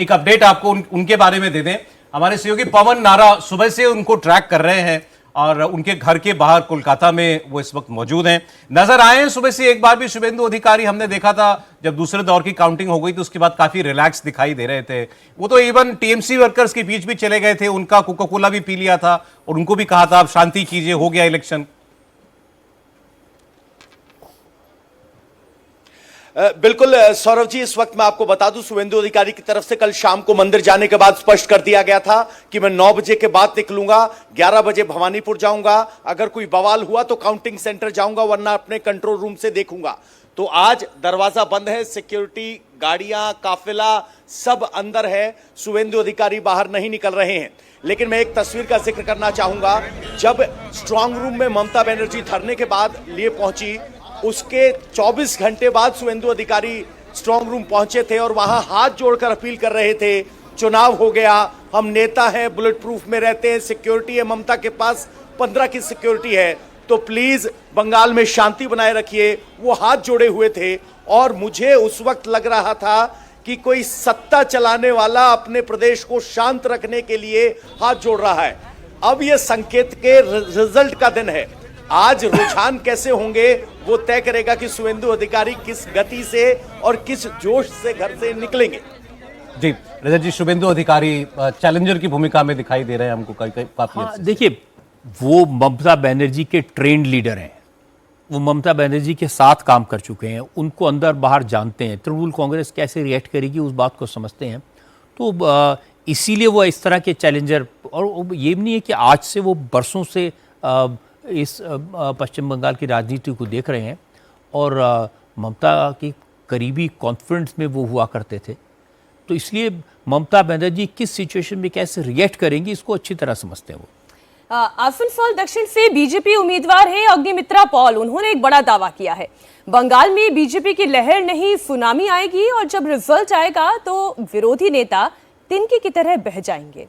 एक अपडेट आपको उनके बारे में दे दें। हमारे सहयोगी पवन नारा सुबह से उनको ट्रैक कर रहे हैं और उनके घर के बाहर कोलकाता में वो इस वक्त मौजूद हैं, नजर आए हैं सुबह से। एक बार भी शुभेंदु अधिकारी हमने देखा था जब दूसरे दौर की काउंटिंग हो गई तो उसके बाद काफी रिलैक्स दिखाई दे रहे थे। वो तो इवन टीएमसी वर्कर्स के बीच भी चले गए थे, उनका कोका कोला भी पी लिया था और उनको भी कहा था आप शांति कीजिए, हो गया इलेक्शन। बिल्कुल सौरभ जी, इस वक्त मैं आपको बता दूं, शुभेंदु अधिकारी की तरफ से कल शाम को मंदिर जाने के बाद स्पष्ट कर दिया गया था कि मैं 9 बजे के बाद निकलूंगा, 11 बजे भवानीपुर जाऊंगा, अगर कोई बवाल हुआ तो काउंटिंग सेंटर जाऊंगा, वरना अपने कंट्रोल रूम से देखूंगा। तो आज दरवाजा बंद है, सिक्योरिटी, गाड़ियां, काफिला सब अंदर है, शुभेंदु अधिकारी बाहर नहीं निकल रहे हैं। लेकिन मैं एक तस्वीर का जिक्र करना चाहूंगा, जब स्ट्रांग रूम में ममता बनर्जी धरने के बाद लिए पहुंची, उसके 24 घंटे बाद शुभेंदु अधिकारी स्ट्रांग रूम पहुंचे थे और वहां हाथ जोड़कर अपील कर रहे थे, चुनाव हो गया, हम नेता हैं, बुलेट प्रूफ में रहते हैं, सिक्योरिटी है, ममता के पास 15 की सिक्योरिटी है, तो प्लीज बंगाल में शांति बनाए रखिए। वो हाथ जोड़े हुए थे और मुझे उस वक्त लग रहा था कि कोई सत्ता चलाने वाला अपने प्रदेश को शांत रखने के लिए हाथ जोड़ रहा है। अब यह संकेत के रिजल्ट का दिन है। आज रुझान कैसे होंगे वो तय करेगा कि शुभेंदु अधिकारी किस गति से और किस जोश से घर से निकलेंगे। जी रजत जी, शुभेंदु अधिकारी चैलेंजर की भूमिका में दिखाई दे रहे हैं हमको काफी। देखिए, वो ममता बनर्जी के ट्रेंड लीडर हैं, वो ममता बनर्जी के साथ काम कर चुके हैं, उनको अंदर बाहर जानते हैं, तृणमूल कांग्रेस कैसे रिएक्ट करेगी उस बात को समझते हैं। तो इसीलिए वो इस तरह के चैलेंजर, और ये भी नहीं है कि आज से वो बरसों से इस पश्चिम बंगाल की राजनीति को देख रहे हैं और ममता की करीबी कॉन्फ्रेंस में वो हुआ करते थे, तो इसलिए ममता बनर्जी किस सिचुएशन में कैसे रिएक्ट करेंगी इसको अच्छी तरह समझते हैं। वो आसनसोल दक्षिण से बीजेपी उम्मीदवार है अग्निमित्रा पॉल, उन्होंने एक बड़ा दावा किया है, बंगाल में बीजेपी की लहर नहीं सुनामी आएगी और जब रिजल्ट आएगा तो विरोधी नेता तिनके की तरह बह जाएंगे।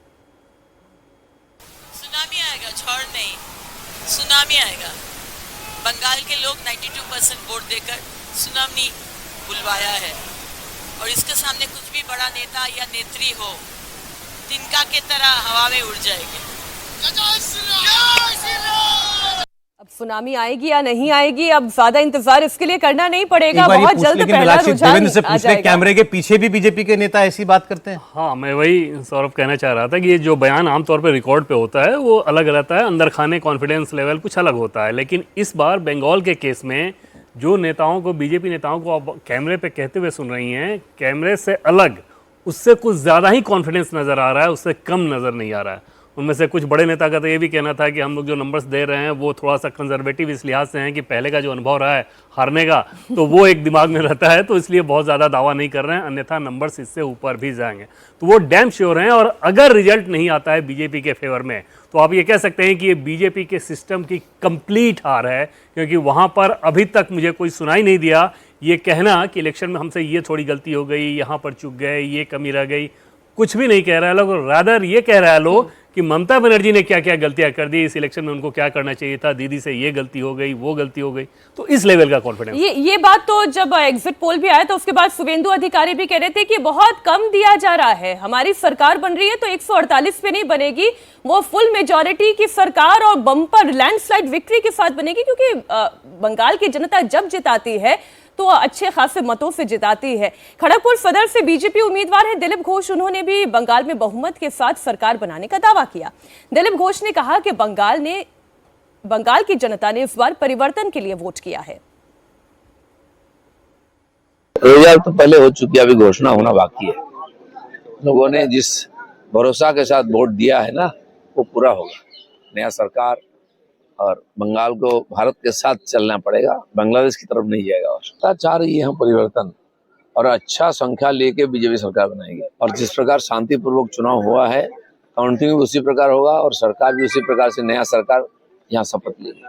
सुनामी आएगा, झड़ नहीं, सुनामी आएगा। बंगाल के लोग 92% वोट देकर सुनामी बुलवाया है और इसके सामने कुछ भी बड़ा नेता या नेत्री हो, तिनका के तरह हवा में उड़ जाएंगे। अब सुनामी आएगी या नहीं आएगी, अब ज्यादा इंतजार इसके लिए करना नहीं पड़ेगा, बहुत जल्द पहला रुझान से पूछ ले, कैमरे के पीछे भी बीजेपी के नेता ऐसी बात करते हैं। हाँ, मैं वही सौरभ कहना चाह रहा था कि ये जो बयान आमतौर पर रिकॉर्ड पे होता है वो अलग रहता है, अंदर खाने कॉन्फिडेंस लेवल कुछ अलग होता है। लेकिन इस बार बंगाल के केस में जो नेताओं को, बीजेपी नेताओं को आप कैमरे पे कहते हुए सुन रही हैं, कैमरे से अलग उससे कुछ ज़्यादा ही कॉन्फिडेंस नज़र आ रहा है, उससे कम नज़र नहीं आ रहा है। उनमें से कुछ बड़े नेता का तो ये भी कहना था कि हम लोग जो नंबर्स दे रहे हैं वो थोड़ा सा कंजर्वेटिव इस लिहाज से हैं कि पहले का जो अनुभव रहा है हारने का, तो वो एक दिमाग में रहता है, तो इसलिए बहुत ज़्यादा दावा नहीं कर रहे हैं, अन्यथा नंबर्स इससे ऊपर भी जाएंगे। तो वो डैम श्योर हैं। और अगर रिजल्ट नहीं आता है बीजेपी के फेवर में तो आप ये कह सकते हैं कि ये बीजेपी के सिस्टम की कंप्लीट हार है, क्योंकि वहाँ पर अभी तक मुझे कोई सुनाई नहीं दिया ये कहना कि इलेक्शन में हमसे ये थोड़ी गलती हो गई, यहाँ पर चूक गए, ये कमी रह गई, कुछ भी नहीं कह रहा है लोग। रादर ये कह रहा है लोग कि ममता बनर्जी ने क्या क्या गलतियां कर दी, इस इलेक्शन में उनको क्या करना चाहिए था, दीदी से ये गलती हो गई, वो गलती हो गई। तो इस लेवल का कॉन्फिडेंस, ये बात तो जब एग्जिट पोल भी आया तो उसके बाद शुभेंदु अधिकारी भी कह रहे थे कि बहुत कम दिया जा रहा है, हमारी सरकार बन रही है तो 148 पे नहीं बनेगी, वो फुल मेजॉरिटी की सरकार और बम्पर लैंडस्लाइड विक्ट्री के साथ बनेगी, क्योंकि बंगाल की जनता जब जिताती है तो अच्छे खासे मतों से जिताती है। खड़गपुर सदर से बीजेपी उम्मीदवार है दिलीप घोष, उन्होंने भी बंगाल में बहुमत के साथ सरकार बनाने का दावा किया। दिलीप घोष ने कहा कि बंगाल की जनता ने इस बार परिवर्तन के लिए वोट किया है। रिजल्ट तो पहले हो चुकी है, अभी घोषणा होना बाकी है। लोगों ने जिस भरोसा के साथ वोट दिया है ना, वो पूरा होगा। नया सरकार और बंगाल को भारत के साथ चलना पड़ेगा, बांग्लादेश की तरफ नहीं जाएगा। और चाह रही है हम परिवर्तन और अच्छा संख्या लेके बीजेपी सरकार बनाएगी। और जिस प्रकार शांतिपूर्वक चुनाव हुआ है, काउंटिंग भी उसी प्रकार होगा और सरकार भी उसी प्रकार से नया सरकार यहाँ शपथ लेगी।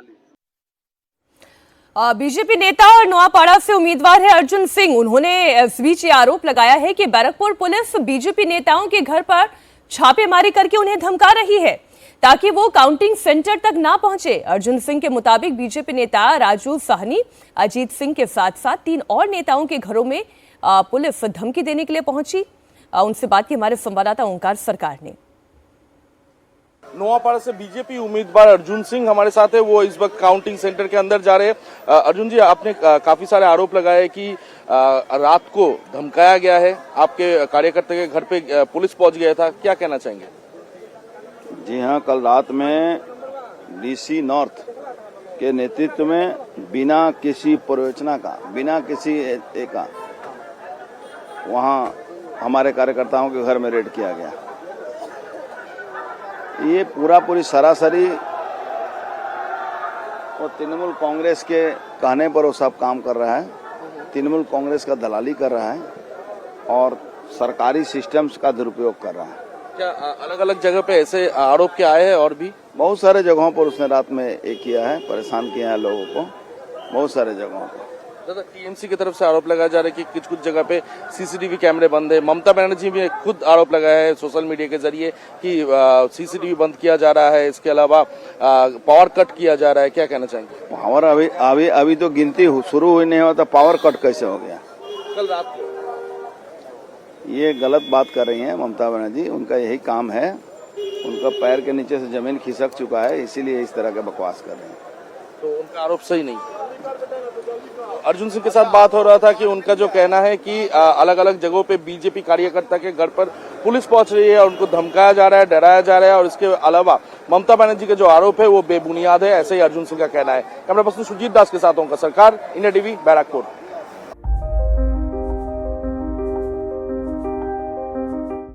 बीजेपी नेता और नोआपाड़ा से उम्मीदवार है अर्जुन सिंह, उन्होंने इस बीच आरोप लगाया है कि बैरकपुर पुलिस बीजेपी नेताओं के घर पर छापेमारी करके उन्हें धमका रही है ताकि वो काउंटिंग सेंटर तक ना पहुंचे। अर्जुन सिंह के मुताबिक बीजेपी नेता राजू साहनी, अजीत सिंह के साथ साथ 3 और नेताओं के घरों में पुलिस धमकी देने के लिए पहुंची। उनसे बात की हमारे संवाददाता ओंकार सरकार ने। नोआपाड़ा से बीजेपी उम्मीदवार अर्जुन सिंह हमारे साथ है, वो इस वक्त काउंटिंग सेंटर के अंदर जा रहे हैं। अर्जुन जी, आपने काफी सारे आरोप लगाए कि रात को धमकाया गया है, आपके कार्यकर्ता के घर पे पुलिस पहुंच गया था, क्या कहना चाहेंगे? जी हाँ, कल रात में डीसी नॉर्थ के नेतृत्व में बिना किसी प्ररोचना का, बिना किसी का वहाँ हमारे कार्यकर्ताओं के घर में रेड किया गया। ये पूरी सरासरी वो तृणमूल कांग्रेस के कहने पर वो सब काम कर रहा है, तृणमूल कांग्रेस का दलाली कर रहा है और सरकारी सिस्टम्स का दुरुपयोग कर रहा है। क्या अलग अलग जगह पे ऐसे आरोप क्या आए हैं? और भी बहुत सारे जगहों पर उसने रात में ये किया है, परेशान किया है लोगों को, बहुत सारे जगहों पर। दादा, टीएमसी की तरफ से आरोप लगाया जा रहा है कि कुछ जगह पे सीसीटीवी कैमरे बंद है। ममता बनर्जी भी खुद आरोप लगाया है सोशल मीडिया के जरिए कि सीसीटीवी बंद किया जा रहा है, इसके अलावा पावर कट किया जा रहा है, क्या कहना चाहेंगे? पावर अभी तो गिनती शुरू हुई नहीं हुआ तो पावर कट कैसे हो गया? कल रात को ये गलत बात कर रही हैं ममता बनर्जी, उनका यही काम है, उनका पैर के नीचे से जमीन खिसक चुका है, इसीलिए इस तरह के बकवास कर रहे हैं। तो उनका आरोप सही नहीं। अर्जुन सिंह के साथ बात हो रहा था कि उनका जो कहना है कि अलग अलग जगहों पे बीजेपी कार्यकर्ता के घर पर पुलिस पहुंच रही है और उनको धमकाया जा रहा है, डराया जा रहा है, और इसके अलावा ममता बनर्जी के जो आरोप है वो बेबुनियाद है, ऐसे ही अर्जुन सिंह का कहना है। कैमरा पर्सन सुजीत दास के साथ ओंकार सरकार, इंडिया टीवी, बैरकपुर।